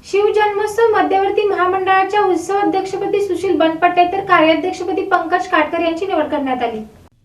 शिवजन्मोत्सव मध्यवर्ती महामंडळाच्या उत्सवाध्यक्षपदी सुशील बनपट्टे तर कार्याध्यक्षपदी पंकज काटकर यांची निवड करण्यात आली।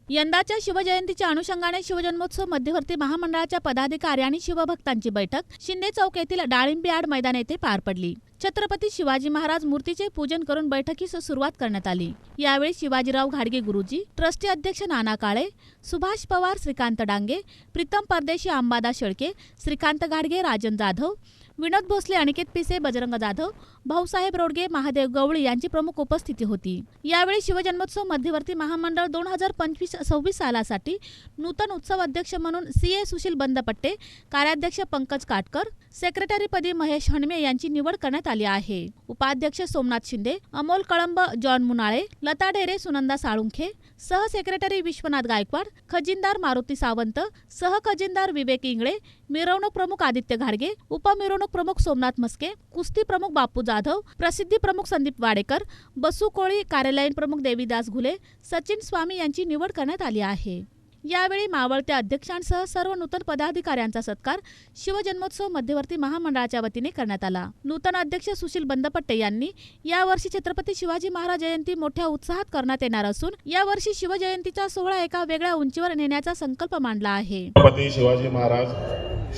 यंदाच्या शिवजयंतीच्या अनुषंगाने शिवजन्मोत्सव मध्यवर्ती महामंडळाच्या पदाधिकारी आणि शिवभक्तांची बैठक शिंदे चौक येथील डाळिंबी आड मैदान येथे पार पडली। छत्रपती शिवाजी महाराज मूर्तीचे पूजन करून बैठकीस सुरुवात करण्यात आली। यावेळी शिवाजीराव घाडगे गुरुजी, ट्रस्टी अध्यक्ष नाना काळे, सुभाष पवार, श्रीकांत डांगे, प्रीतम परदेशी, अंबादास शेळके, श्रीकांत घाडगे, राजन जाधव, विनोद भोसले, अनिकेत पिसे, बजरंग जाधव, भाऊसाहेब रोडगे, महादेव गवळी यांची प्रमुख उपस्थिती होती। यावेळी शिवजन्मोत्सव मध्यवर्ती महामंडळ 2025-26 सालासाठी नूतन उत्सव अध्यक्ष म्हणून सीए सुशील बंदपट्टे, कार्याध्यक्ष पंकज काटकर, सेक्रेटरीपदी महेश हणमे यांची निवड करण्यात आली आहे। उपाध्यक्ष सोमनाथ शिंदे, अमोल कळंब, जॉन मुनाळे, लता ढेरे, सुनंदा साळुंखे, सहसेक्रेटरी विश्वनाथ गायकवाड, खजिनदार मारुती सावंत, सहखजिनदार विवेक इंगळे, मिरवणूक प्रमुख आदित्य घाडगे, उपमिरवणूक प्रमुख सोमनाथ मस्के, कुस्ती प्रमुख बापू जाधव, प्रसिद्धी प्रमुख संदीप वाडेकर, बसू कोळी, कार्यालयीन प्रमुख देवीदास घुले, सचिन स्वामी यांची निवड करण्यात आली आहे। यावेळी मावळत्या अध्यक्षांसह सर्व नूतन पदाधिकाऱ्यांचा सत्कार शिवजन्मोत्सव मध्यवर्ती महामंडळाच्या वतीने करण्यात आला। नूतन अध्यक्ष सुशील बंदपट्टे यांनी यावर्षी छत्रपती शिवाजी महाराज जयंती मोठ्या उत्साहात करण्यात येणार असून यावर्षी शिवजयंतीचा सोहळा एका वेगळ्या उंचीवर नेण्याचा संकल्प मांडला आहे। छत्रपती शिवाजी महाराज,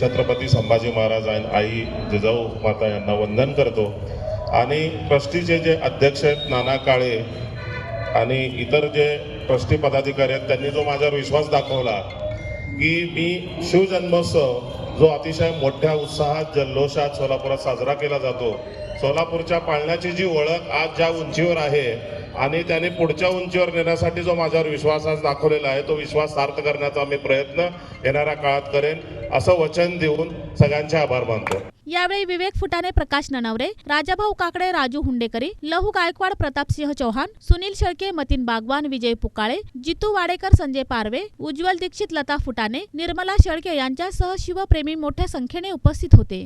छत्रपती संभाजी महाराज आणि आई जिजाऊ माता यांना वंदन करतो आणि ट्रस्टीचे जे अध्यक्ष आहेत नाना काळे आणि इतर जे ट्रस्टी पदाधिकारी आहेत त्यांनी जो माझ्यावर विश्वास दाखवला की मी शिवजन्मोत्सव जो अतिशय मोठ्या उत्साहात जल्लोषात सोलापुरात साजरा केला जातो, सोलापूरच्या पाळण्याची जी ओळख आज ज्या उंचीवर आहे आणि त्याने पुढच्या उंचीवर नेण्यासाठी जो माझ्यावर विश्वास आज दाखवलेला आहे तो विश्वास सार्थ करण्याचा मी प्रयत्न येणाऱ्या काळात करेन असं वचन देऊन सगळ्यांचे आभार मानतो। यावेळी विवेक फुटाणे, प्रकाश ननवरे, राजाभाऊ काकडे, राजू हुंडेकरी, लहू गायकवाड, प्रतापसिंह चौहान, सुनील शेळके, मतीन बागवान, विजय पुकाळे, जितू वाडेकर, संजय पारवे, उज्ज्वल दीक्षित, लता फुटाणे, निर्मला शेळके यांच्यासह शिवप्रेमी मोठ्या संख्येने उपस्थित होते।